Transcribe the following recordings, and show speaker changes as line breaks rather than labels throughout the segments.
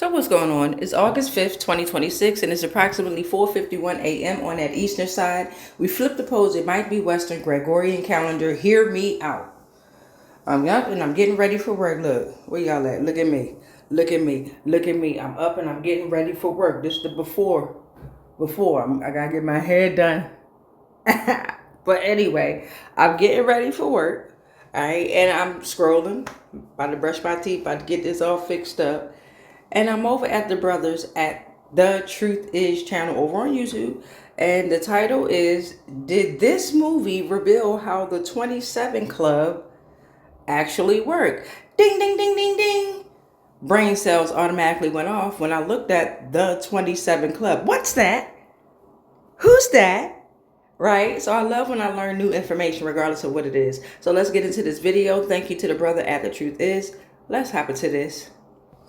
So what's going on? It's August 5th, 2026, and it's approximately 4:51 a.m. on that eastern side. We flipped the poles. It might be Western Gregorian calendar. Hear me out. I'm up and I'm getting ready for work. Look, where y'all at? Look at me. Look at me. Look at me. I'm up and I'm getting ready for work. This is the before. I gotta get my hair done. But anyway, I'm getting ready for work. Alright, and I'm scrolling, about to brush my teeth, about to get this all fixed up. And I'm over at the brothers at the Truth Is channel over on YouTube. And the title is, Did This Movie Reveal How the 27 Club Actually Work? Ding, ding, ding, ding, ding. Brain cells automatically went off when I looked at the 27 Club. What's that? Who's that? Right? So I love when I learn new information regardless of what it is. So let's get into this video. Thank you to the brother at The Truth Is. Let's hop into this.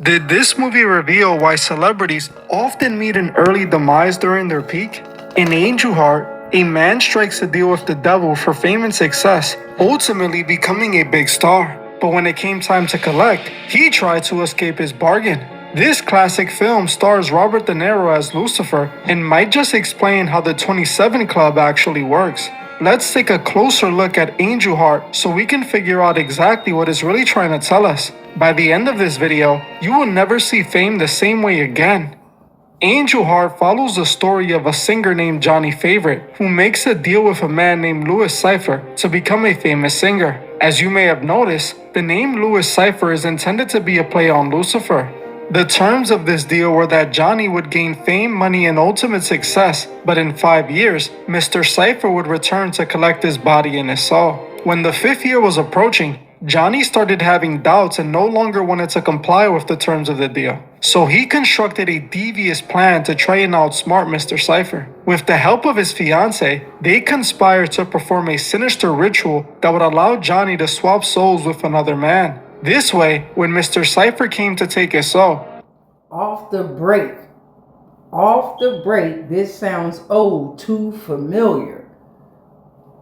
Did this movie reveal why celebrities often meet an early demise during their peak? In Angel Heart, a man strikes a deal with the devil for fame and success, ultimately becoming a big star. But when it came time to collect, he tried to escape his bargain. This classic film stars Robert De Niro as Lucifer and might just explain how the 27 Club actually works. Let's take a closer look at Angel Heart so we can figure out exactly what it's really trying to tell us. By the end of this video, you will never see fame the same way again. Angel Heart follows the story of a singer named Johnny Favorite, who makes a deal with a man named Louis Cypher to become a famous singer. As you may have noticed, the name Louis Cypher is intended to be a play on Lucifer. The terms of this deal were that Johnny would gain fame, money, and ultimate success, but in 5 years, Mr. Cypher would return to collect his body and his soul. When the 5th year was approaching, Johnny started having doubts and no longer wanted to comply with the terms of the deal. So he constructed a devious plan to try and outsmart Mr. Cypher. With the help of his fiancée, they conspired to perform a sinister ritual that would allow Johnny to swap souls with another man. This way, when Mr. Cypher came to take his soul,
Off the break, this sounds too familiar.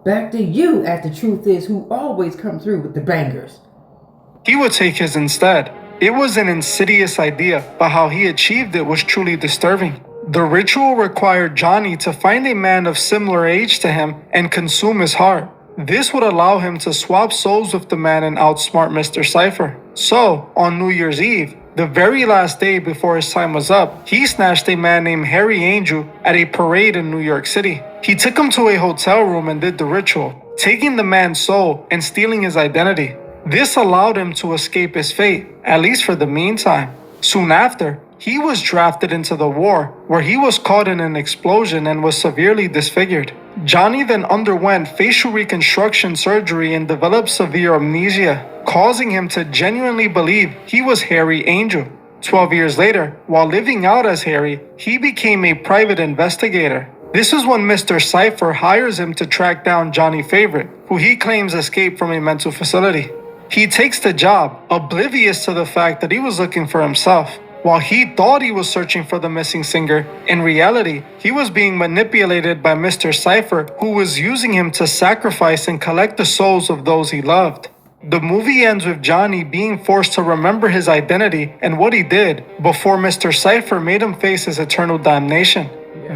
Back to you at The Truth Is, who always come through with the bangers.
he would take his instead. It was an insidious idea, but how he achieved it was truly disturbing. The ritual required Johnny to find a man of similar age to him and consume his heart. This would allow him to swap souls with the man and outsmart Mr. Cypher. So, on New Year's Eve, the very last day before his time was up, he snatched a man named Harry Angel at a parade in New York City. He took him to a hotel room and did the ritual, taking the man's soul and stealing his identity. This allowed him to escape his fate, at least for the meantime. Soon after, he was drafted into the war, where he was caught in an explosion and was severely disfigured. Johnny then underwent facial reconstruction surgery and developed severe amnesia, causing him to genuinely believe he was Harry Angel. 12 years later, while living out as Harry, he became a private investigator. This is when Mr. Cypher hires him to track down Johnny Favorite, who he claims escaped from a mental facility. He takes the job, oblivious to the fact that he was looking for himself. While he thought he was searching for the missing singer, in reality, he was being manipulated by Mr. Cypher, who was using him to sacrifice and collect the souls of those he loved. The movie ends with Johnny being forced to remember his identity and what he did before Mr. Cypher made him face his eternal damnation.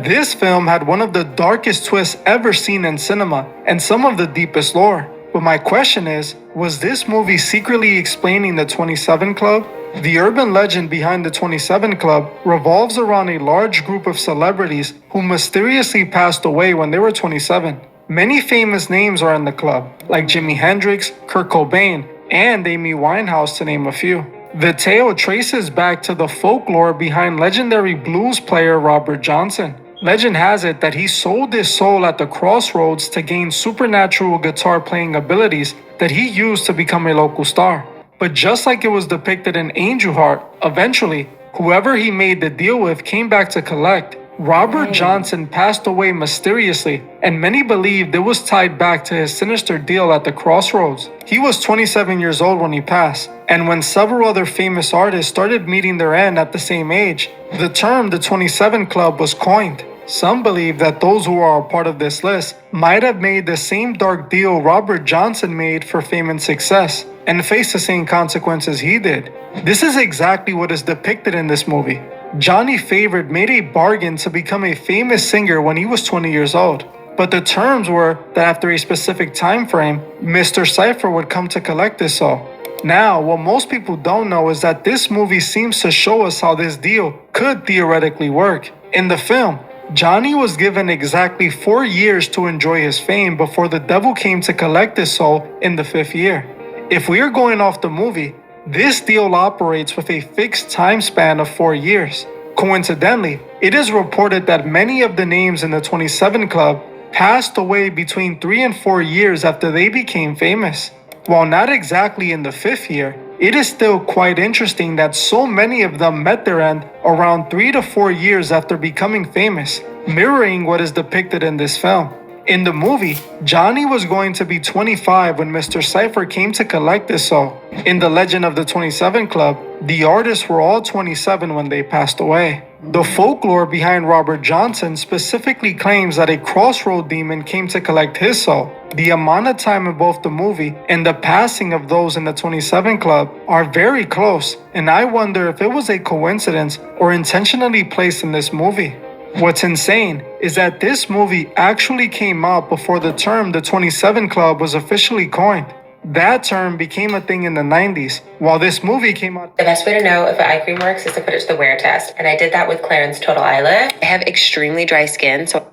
This film had one of the darkest twists ever seen in cinema and some of the deepest lore. But my question is, was this movie secretly explaining the 27 Club? The urban legend behind the 27 Club revolves around a large group of celebrities who mysteriously passed away when they were 27. Many famous names are in the club, like Jimi Hendrix, Kurt Cobain, and Amy Winehouse, to name a few. The tale traces back to the folklore behind legendary blues player Robert Johnson. Legend has it that he sold his soul at the crossroads to gain supernatural guitar playing abilities that he used to become a local star. But just like it was depicted in Angel Heart, eventually, whoever he made the deal with came back to collect. Robert Johnson passed away mysteriously, and many believed it was tied back to his sinister deal at the crossroads. He was 27 years old when he passed, and when several other famous artists started meeting their end at the same age, the term the 27 Club was coined. Some believe that those who are a part of this list might have made the same dark deal Robert Johnson made for fame and success, and faced the same consequences he did. This is exactly what is depicted in this movie. Johnny Favorite made a bargain to become a famous singer when he was 20 years old. But the terms were that after a specific time frame, Mr. Cypher would come to collect his soul. Now, what most people don't know is that this movie seems to show us how this deal could theoretically work. In the film, Johnny was given exactly 4 years to enjoy his fame before the devil came to collect his soul in the 5th year. If we are going off the movie, this deal operates with a fixed time span of 4 years. Coincidentally, it is reported that many of the names in the 27 Club passed away between 3 and 4 years after they became famous. While not exactly in the 5th year, it is still quite interesting that so many of them met their end around 3 to 4 years after becoming famous, mirroring what is depicted in this film. In the movie, Johnny was going to be 25 when Mr. Cypher came to collect his soul. In the Legend of the 27 Club, the artists were all 27 when they passed away. The folklore behind Robert Johnson specifically claims that a crossroad demon came to collect his soul. The amount of time in both the movie and the passing of those in the 27 Club are very close, and I wonder if it was a coincidence or intentionally placed in this movie. What's insane is that this movie actually came out before the term the 27 Club was officially coined. That term became a thing in the 90s, while this movie came out.
The best way to know if an eye cream works is to put it to the wear test, and I did that with Clarins Total Eye Lift. I have extremely dry skin, so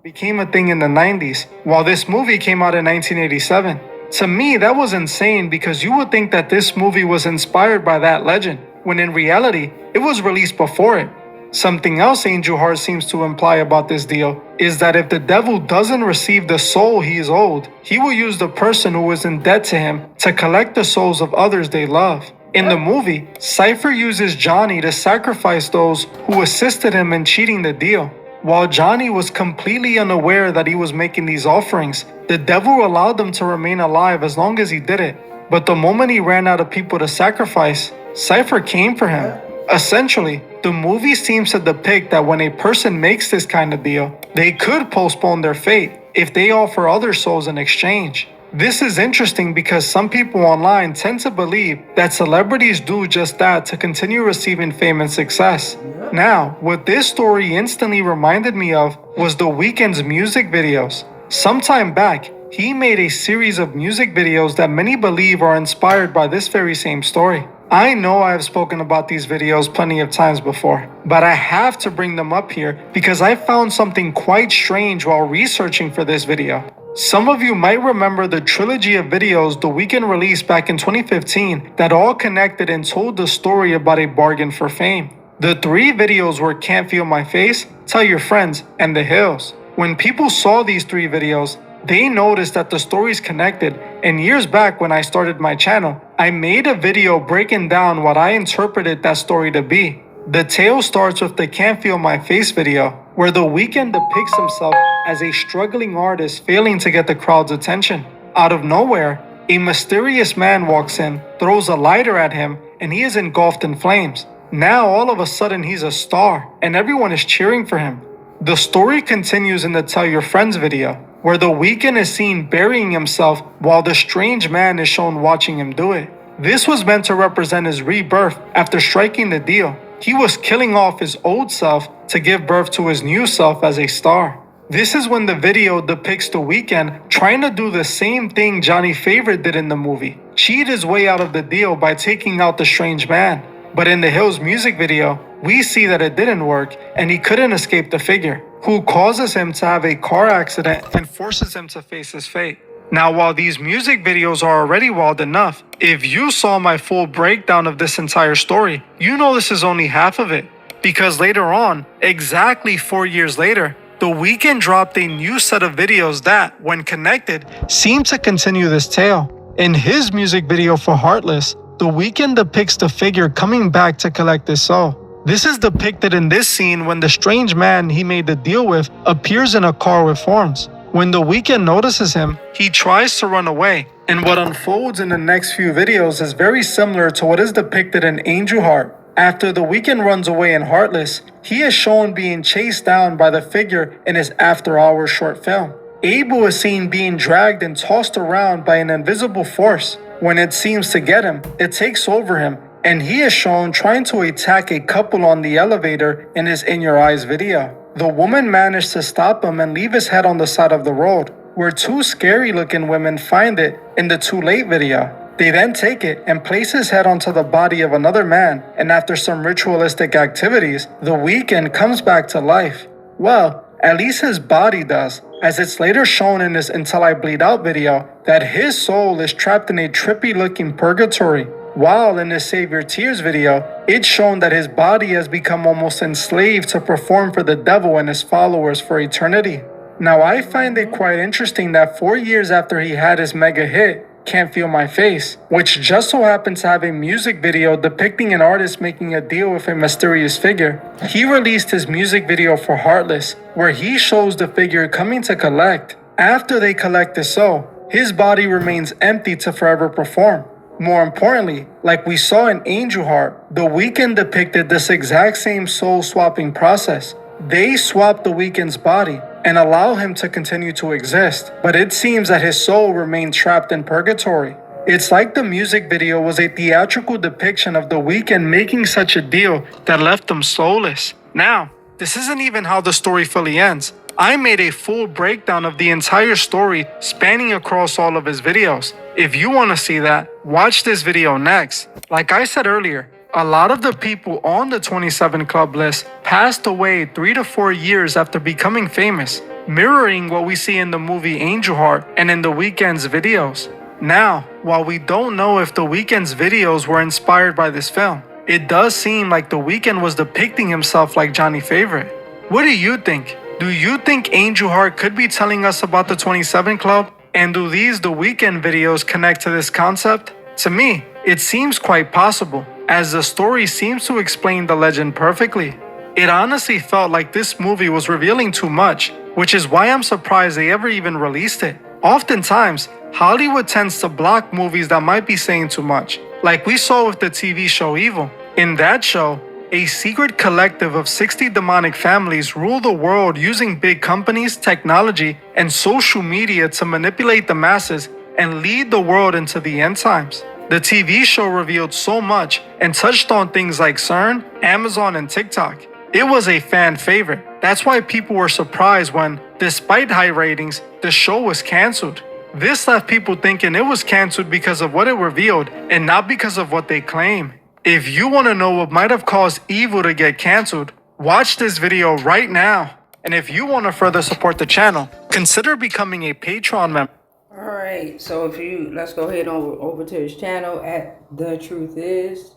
became a thing in the 90s, while this movie came out in 1987. To me, that was insane because you would think that this movie was inspired by that legend, when in reality, it was released before it. Something else Angel Heart seems to imply about this deal is that if the devil doesn't receive the soul he is owed, he will use the person who is in debt to him to collect the souls of others they love. In the movie, Cypher uses Johnny to sacrifice those who assisted him in cheating the deal. While Johnny was completely unaware that he was making these offerings, the devil allowed them to remain alive as long as he did it. But the moment he ran out of people to sacrifice, Cypher came for him. Essentially, the movie seems to depict that when a person makes this kind of deal, they could postpone their fate if they offer other souls in exchange. This is interesting because some people online tend to believe that celebrities do just that to continue receiving fame and success. Now, what this story instantly reminded me of was The Weeknd's music videos. Sometime back, he made a series of music videos that many believe are inspired by this very same story. I know I have spoken about these videos plenty of times before, but I have to bring them up here because I found something quite strange while researching for this video. Some of you might remember the trilogy of videos The Weeknd released back in 2015 that all connected and told the story about a bargain for fame. The 3 videos were Can't Feel My Face, Tell Your Friends, and The Hills. When people saw these 3 videos, they noticed that the stories connected, and years back when I started my channel, I made a video breaking down what I interpreted that story to be. The tale starts with the Can't Feel My Face video, where The Weeknd depicts himself as a struggling artist failing to get the crowd's attention. Out of nowhere, a mysterious man walks in, throws a lighter at him, and he is engulfed in flames. Now all of a sudden he's a star, and everyone is cheering for him. The story continues in the Tell Your Friends video, where The Weeknd is seen burying himself while the strange man is shown watching him do it. This was meant to represent his rebirth after striking the deal. He was killing off his old self to give birth to his new self as a star. This is when the video depicts The Weeknd trying to do the same thing Johnny Favorite did in the movie, cheat his way out of the deal by taking out the strange man. But in The Hills music video, we see that it didn't work and he couldn't escape the figure, who causes him to have a car accident and forces him to face his fate. Now, while these music videos are already wild enough, if you saw my full breakdown of this entire story, you know this is only half of it. Because later on, exactly 4 years later, The Weeknd dropped a new set of videos that, when connected, seem to continue this tale. In his music video for Heartless, The Weeknd depicts the figure coming back to collect his soul. This is depicted in this scene when the strange man he made the deal with appears in a car with horns. When The Weeknd notices him, he tries to run away, and what unfolds in the next few videos is very similar to what is depicted in Angel Heart. After The Weeknd runs away in Heartless, he is shown being chased down by the figure in his After Hours short film. Abel is seen being dragged and tossed around by an invisible force. When it seems to get him, it takes over him, and he is shown trying to attack a couple on the elevator in his In Your Eyes video. The woman managed to stop him and leave his head on the side of the road, where two scary looking women find it in the Too Late video. They then take it and place his head onto the body of another man, and after some ritualistic activities, The Weeknd comes back to life. Well, at least his body does, as it's later shown in his Until I Bleed Out video that his soul is trapped in a trippy looking purgatory. While in his Save Your Tears video, it's shown that his body has become almost enslaved to perform for the devil and his followers for eternity. Now I find it quite interesting that 4 years after he had his mega hit, Can't Feel My Face, which just so happens to have a music video depicting an artist making a deal with a mysterious figure, he released his music video for Heartless, where he shows the figure coming to collect. After they collect his soul, his body remains empty to forever perform. More importantly, like we saw in Angel Heart, The Weeknd depicted this exact same soul-swapping process. They swap The Weeknd's body and allow him to continue to exist, but it seems that his soul remained trapped in purgatory. It's like the music video was a theatrical depiction of The Weeknd making such a deal that left him soulless. Now, this isn't even how the story fully ends. I made a full breakdown of the entire story spanning across all of his videos. If you want to see that, watch this video next. Like I said earlier, a lot of the people on the 27 Club list passed away 3 to 4 years after becoming famous, mirroring what we see in the movie Angel Heart and in The Weeknd's videos. Now, while we don't know if The Weeknd's videos were inspired by this film, it does seem like The Weeknd was depicting himself like Johnny Favorite. What do you think? Do you think Angel Heart could be telling us about the 27 Club? And do these The Weeknd videos connect to this concept? To me, it seems quite possible, as the story seems to explain the legend perfectly. It honestly felt like this movie was revealing too much, which is why I'm surprised they ever even released it. Oftentimes, Hollywood tends to block movies that might be saying too much, like we saw with the TV show Evil. In that show, a secret collective of 60 demonic families rule the world using big companies, technology, and social media to manipulate the masses and lead the world into the end times. The TV show revealed so much and touched on things like CERN, Amazon, and TikTok. It was a fan favorite. That's why people were surprised when, despite high ratings, the show was canceled. This left people thinking it was canceled because of what it revealed and not because of what they claim. If you want to know what might have caused Evil to get canceled, watch this video right now. And if you want to further support the channel, consider becoming a Patreon member.
Alright, so let's go ahead over to his channel at The Truth Is.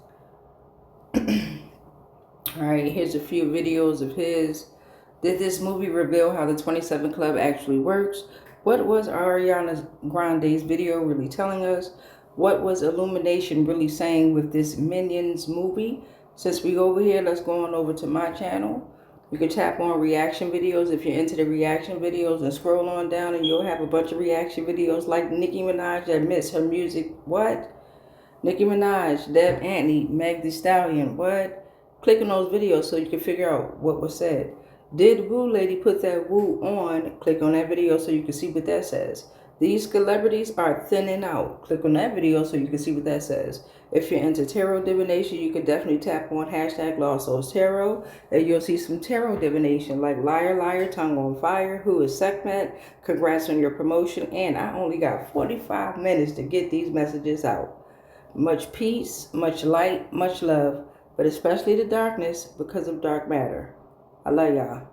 Alright, here's a few videos of his. Did this movie reveal how the 27 Club actually works? What was Ariana Grande's video really telling us? What was Illumination really saying with this Minions movie? Since we over here, let's go on over to my channel. You can tap on reaction videos if you're into the reaction videos, and scroll on down and you'll have a bunch of reaction videos like Nicki Minaj admits her music. What? Nicki Minaj, Deb Antney, Meg Thee Stallion. What? Click on those videos so you can figure out what was said. Did Woo Lady put that woo on? Click on that video so you can see what that says. These celebrities are thinning out. Click on that video so you can see what that says. If you're into tarot divination, you can definitely tap on hashtag Lost Souls Tarot, and you'll see some tarot divination like Liar, Liar, Tongue on Fire, Who is Sekhmet, congrats on your promotion, and I only got 45 minutes to get these messages out. Much peace, much light, much love, but especially the darkness because of dark matter. I love y'all.